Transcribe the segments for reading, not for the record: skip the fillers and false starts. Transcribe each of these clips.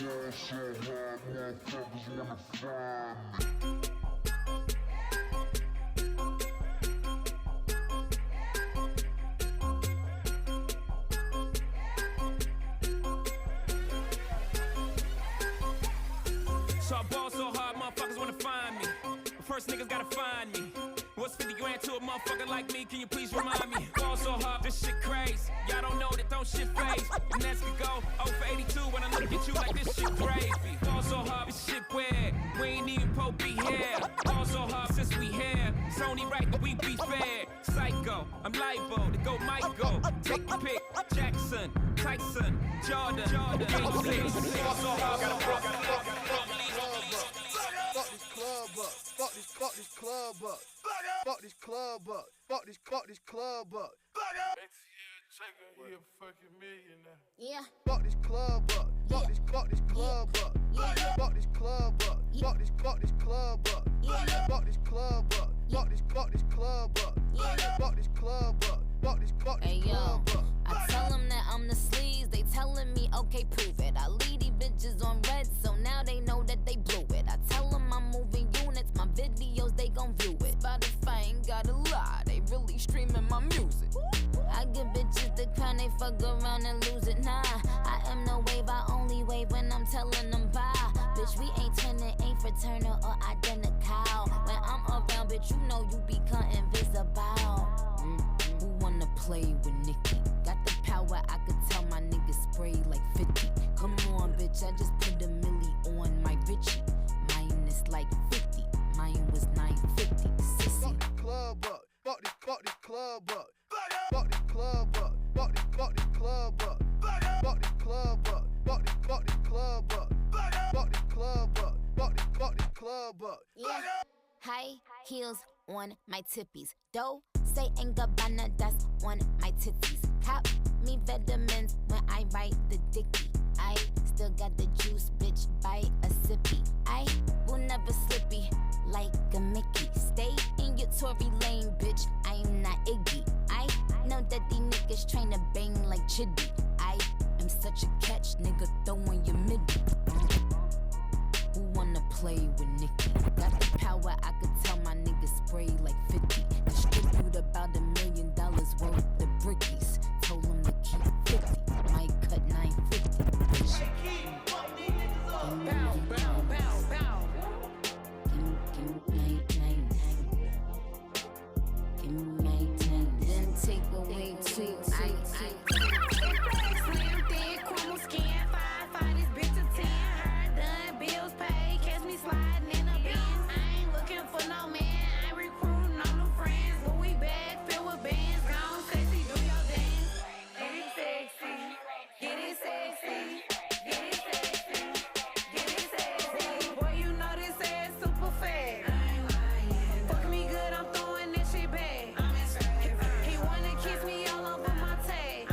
So I ball so hard, motherfuckers wanna find me. But first niggas gotta find me. What's 50 grand to a motherfucker like me? Can you please remind me? Ball so hard, this shit crazy. Y'all don't know that don't shit phase. The Nets could go 0 for 82 when I look at you like this shit gravy. Ball so hard, this shit weird. We ain't even Pope be here. Ball so hard since we here. It's only right that we be fair. Psycho, I'm liable to go Michael. Take the pick, Jackson, Tyson, Jordan. Ball so hard, gotta fuck this club up. Fuck this club up. Fuck this club up. Fuck this club up. He a fucking millionaire. Yeah. Fuck this club up. Fuck this club up. Fuck this club up. Fuck this club up. Fuck this club up. Fuck this club up. Fuck this club up. Fuck this club up. I tell them that I'm the sleaze. They telling me, okay, prove it. I lead these bitches on red, so now they know that they blew it. I tell them I'm moving units. My videos, they gon' view it. Spotify ain't gotta lie. They really streaming my music. I give bitches the crown, they fuck around and lose it. Nah, I am no wave, I only wave when I'm telling them bye. Bitch, we ain't twinning, ain't fraternal or identical. When I'm around, bitch, you know you become invisible. Who wanna play with Nicki? Got the power, I could tell my niggas spray like 50. Come on, bitch, I just put a milli on my Richie. Mine is like 50, mine was 950. Sissy. Fuck this club up. Fuck this club up. Fuck this club up. Fuck this club up. Fuck this club up. Fuck this club up. Fuck this club up. Fuck this club up. Yeah. High heels on my tippies. Dough say ain't Gabbana, that's on my titties. Cop me vitamins when I write the dicky. I still got the juice, bitch, buy a sippy. I will never slippy like a Mickey. Stay in your Tory lane, bitch, I'm not Iggy. I know that these niggas train to bang like Chiddy. I am such a catch, nigga, throwing your midi. Who wanna play with Nicki? Got the power, I could tell my niggas spray like 50. Distribute about $1 million worth of brickies. Told them to keep 50. Might cut 950. Bow, bow, bow, bow. Give me my tank. Then take away two. Slim, thick, caramel skin, 5'5", this bitch a 10. Her done, bills paid, catch me sliding in a Benz. I ain't looking for no man, I ain't recruiting no new friends. But we bag filled with bands, gone sexy, do your dance. Get it sexy, get it sexy, get it sexy, get it sexy. Boy, you know this ass super fat. I ain't lying. Fuck me good, I'm throwing this shit back. He wanna kiss me all over my tag.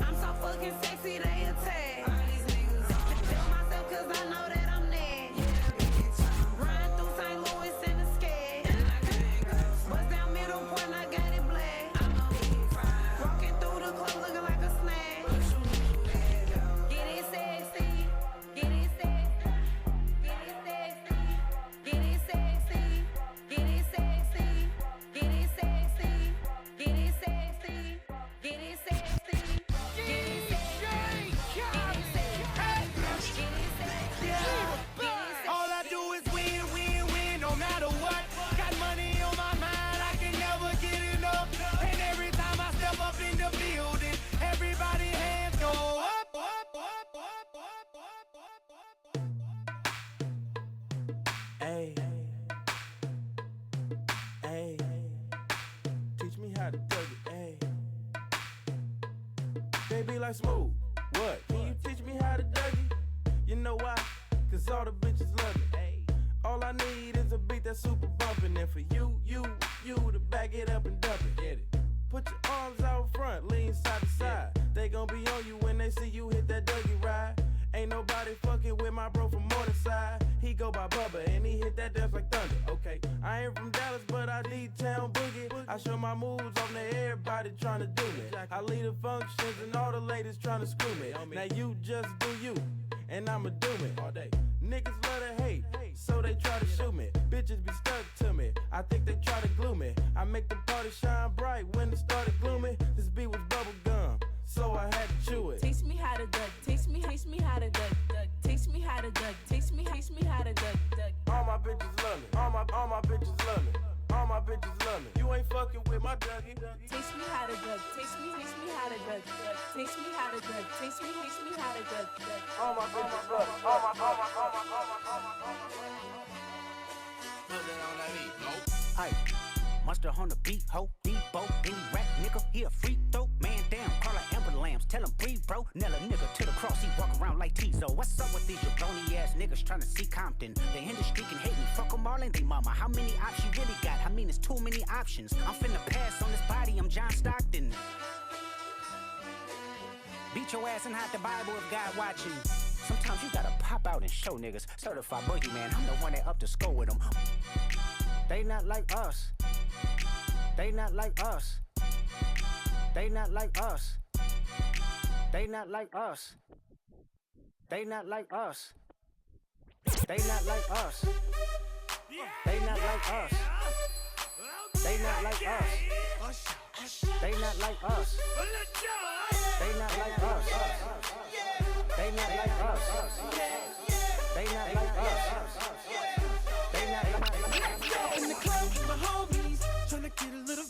I'm so fucking sexy, they attack. Feel myself cause I know that I'm next. Run through St. Louis in the skate. Bust down middle point, I got it black. Walking through the club looking like a snack. Get it sexy, get it sexy, get it sexy, get it sexy, get it sexy, get it sexy, get it sexy, get it sexy, get it All I do is win, win, win, no matter what. Got money on my mind, I can never get enough. And every time I step up in the building, everybody hands go up, up, up, up, up, up, up. Hey, hey, teach me how to do it, hey. Baby like Smooth, what? Can you teach me how to Dougie? You know why? Cause all the bitches love me. All I need is a beat that's super bumpin'. And for you to back it up and dump it. Get it. Put your arms out front, lean side to side. They gon' be on you when they see you hit that Dougie ride. Ain't nobody fucking with my bro from Morningside. He go by Bubba and he hit that dance like thunder. Okay, I I ain't from Dallas, but I D-town boogie. I show my moves on to everybody tryna do me. I lead the functions and all the ladies tryna screw me. Now you just do you, and I'ma do it all day. Niggas love to hate, so they try to shoot me. Bitches be stuck to me, I think they try to glue me. I make the party shine bright when it started gloomy. This beat was bubble gum, so I had to chew it. Taste me how to duck, taste me how to duck, taste me how to duck, taste me how to duck. All my bitches love me, all my bitches love me. All my bitches love me. You ain't fucking with my Dougie. Taste me how to duck, taste me how to duck, taste me how to duck, taste me how to duck. All my bitches love me. All my. Put that on that beat, nope. Aye, monster on the beat, ho, Debo, any rap nigga, he a free throw, man damn, call her Amber Lambs, tell him breathe, bro, nail a nigga to the cross, he walk around like Tizo. What's up with these jabroni ass niggas trying to see Compton? The industry can hate me, fuck them all and they mama. How many options you really got? I mean, it's too many options. I'm finna pass on this body, I'm John Stockton. Beat your ass and hide the Bible if God watching. Sometimes you gotta pop out and show niggas. Certified boogeyman, I'm the one that up to score with them. They not like us. They not like us. They not like us. They not like us. They not like us. They not like us. They not like us. They not like us. They not like us. They not like us. They not like us. They not like us. They not like us. In the club with my homies, tryna get a little